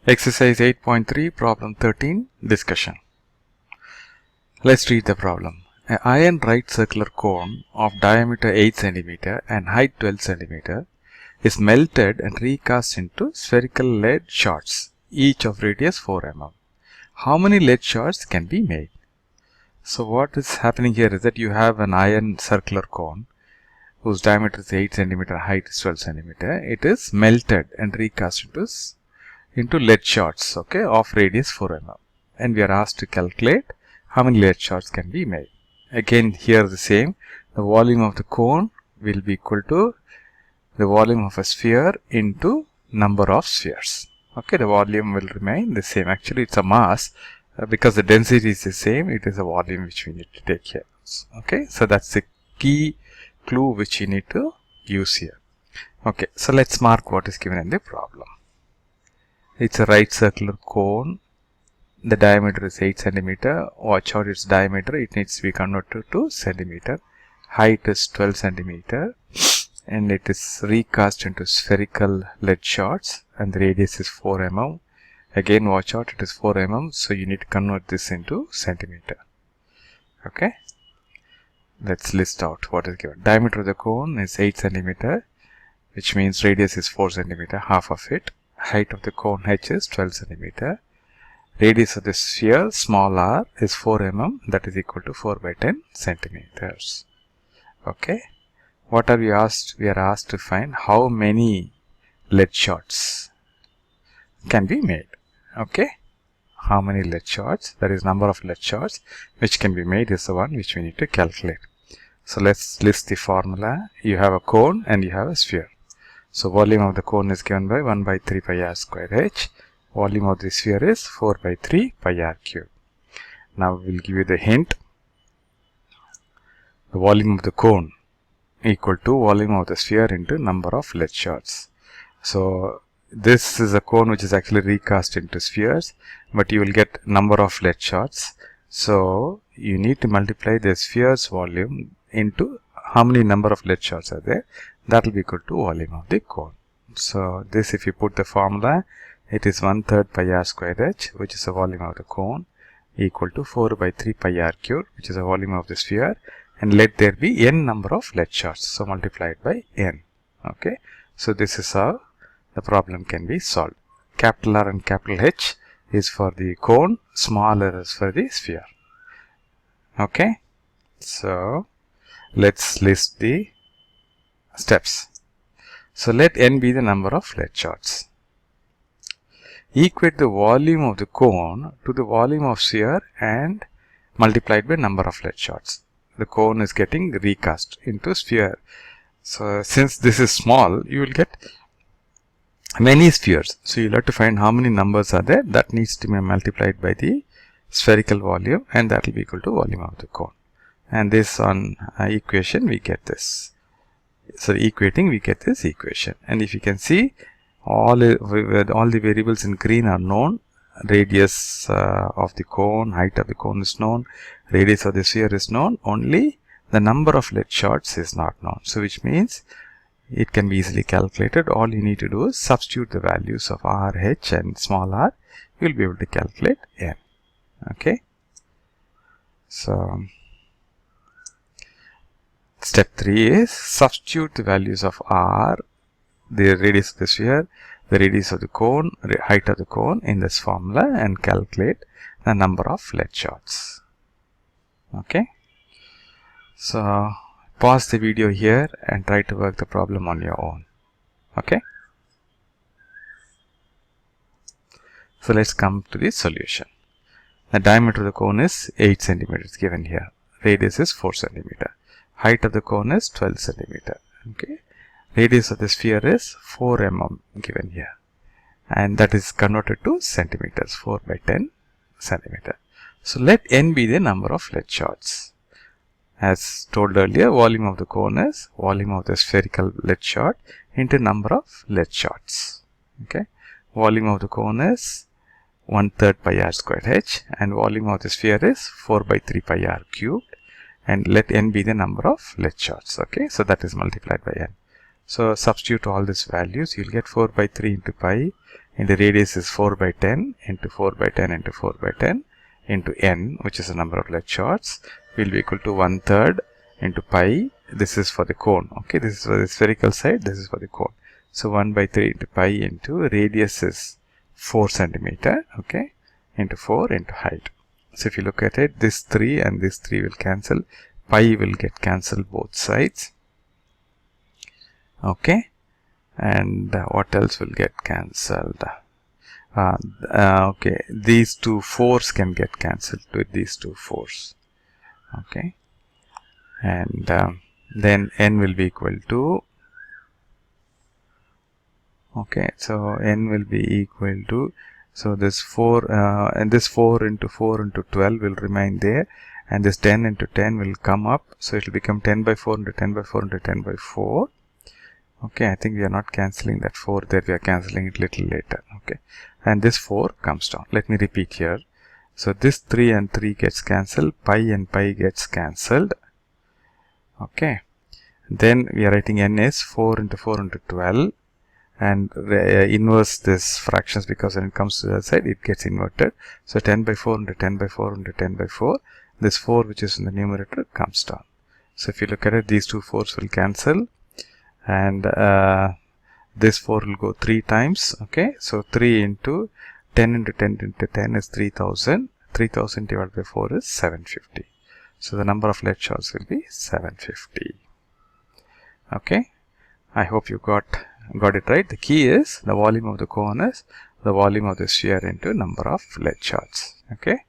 Exercise 8.3, problem 13, discussion. Let's read the problem. An iron right circular cone of diameter 8 cm and height 12 cm is melted and recast into spherical lead shards, each of radius 4 mm. How many lead shards can be made? So what is happening here is that you have an iron circular cone whose diameter is 8 cm, height is 12 cm. It is melted and recast into lead shards, okay, of radius 4 mm, and we are asked to calculate how many lead shards can be made. Again, here the same, the volume of the cone will be equal to the volume of a sphere into number of spheres. Okay, the volume will remain the same. Actually, it's a mass because the density is the same. It is a volume which we need to take here. Okay, so that's the key clue which you need to use here. Okay, so let's mark what is given in the problem. It's a right circular cone. The diameter is 8 cm. Watch out its diameter. It needs to be converted to centimeter. Height is 12 cm. And it is recast into spherical lead shards. And the radius is 4 mm. Again, watch out, it is 4 mm. So you need to convert this into centimeter. Okay. Let's list out what is given. Diameter of the cone is 8 cm. Which means radius is 4 cm. Half of it. Height of the cone h is 12 cm. Radius of the sphere small r is 4 mm, that is equal to 4 by 10 centimeters. Okay. What are we asked? We are asked to find how many lead shards can be made. Okay. How many lead shards, that is number of lead shards which can be made, is the one which we need to calculate. So let's list the formula. You have a cone and you have a sphere. So volume of the cone is given by 1 by 3 pi r square h. Volume of the sphere is 4 by 3 pi r cube. Now we will give you the hint. The volume of the cone equal to volume of the sphere into number of lead shards. So this is a cone which is actually recast into spheres, but you will get number of lead shards. So you need to multiply the sphere's volume into how many number of lead shards are there. That will be equal to volume of the cone. So this, if you put the formula, it is 1/3 pi r square h, which is the volume of the cone, equal to 4 by 3 pi r cube, which is the volume of the sphere, and let there be n number of lead shards. So multiplied by n. Okay. So this is how the problem can be solved. Capital R and capital H is for the cone, small r is for the sphere. Okay. So let's list the steps. So let n be the number of lead shards. Equate the volume of the cone to the volume of sphere and multiplied by number of lead shards. The cone is getting recast into sphere. So since this is small, you will get many spheres. So you'll have to find how many numbers are there. That needs to be multiplied by the spherical volume, and that will be equal to volume of the cone. And this on equation we get this. So equating, we get this equation. And if you can see, all the variables in green are known. Radius of the cone, height of the cone is known, radius of the sphere is known. Only the number of lead shards is not known. So which means it can be easily calculated. All you need to do is substitute the values of r, h and small r. You will be able to calculate n. Okay. So step 3 is substitute the values of r, the radius of the sphere, the radius of the cone, height of the cone in this formula, and calculate the number of lead shards. Okay. So pause the video here and try to work the problem on your own. Okay. So let's come to the solution. The diameter of the cone is 8 cm given here. Radius is 4 cm. Height of the cone is 12 cm. Okay. Radius of the sphere is 4 mm given here, and that is converted to centimeters, 4 by 10 centimeter. So let n be the number of lead shards. As told earlier, volume of the cone is volume of the spherical lead shard into number of lead shards. Okay. Volume of the cone is 1/3 pi r square h, and volume of the sphere is 4 by 3 pi r cubed, and let n be the number of lead shards. Okay. So that is multiplied by n. So substitute all these values, you'll get 4 by 3 into pi into radius is 4 by 10 into 4 by 10 into 4 by 10 into n, which is the number of lead shots, will be equal to 1/3 into pi. This is for the cone. Okay, this is for the spherical side, this is for the cone. So 1/3 into pi into radius is 4 centimeter, okay, into 4 into height. So if you look at it, this 3 and this 3 will cancel. Pi will get cancelled both sides. Okay, and what else will get cancelled? Okay, these two 4s can get cancelled with these two 4s. Okay, and then n will be equal to, okay, so n will be equal to, so this 4 and this 4 into 4 into 12 will remain there, and this 10 into 10 will come up, so it will become 10 by 4 into 10 by 4 into 10 by 4. Okay, I think we are not cancelling that 4 there, we are cancelling it little later. Okay, and this 4 comes down. Let me repeat here. So this 3 and 3 gets cancelled, pi and pi gets cancelled. Okay, then we are writing n is 4 into 4 into 12, and inverse this fractions, because when it comes to the other side it gets inverted. So 10 by 4 into 10 by 4 into 10 by 4, this 4 which is in the numerator comes down. So if you look at it, these two 4s will cancel, and this 4 will go 3 times. Okay, so 3 into 10 into 10 into 10 is 3000. 3000 divided by 4 is 750. So the number of lead shots will be 750. Okay, I hope you got it right. The key is the volume of the cone is the volume of the sphere into number of lead shots. Okay,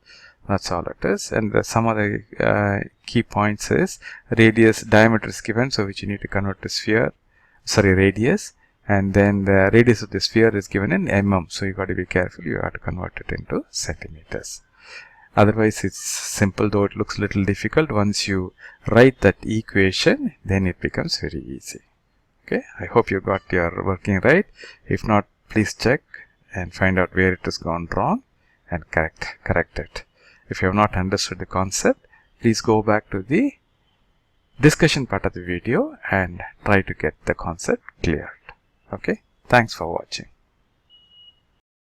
that's all it is. And some of the key points is radius, diameter is given, so which you need to convert to sphere, radius, and then the radius of the sphere is given in mm, so you got to be careful, you have to convert it into centimeters. Otherwise it's simple, though it looks a little difficult. Once you write that equation, then it becomes very easy. Okay, I hope you got your working right. If not, please check and find out where it has gone wrong and correct it. If you have not understood the concept, please go back to the discussion part of the video and try to get the concept cleared. Okay, thanks for watching.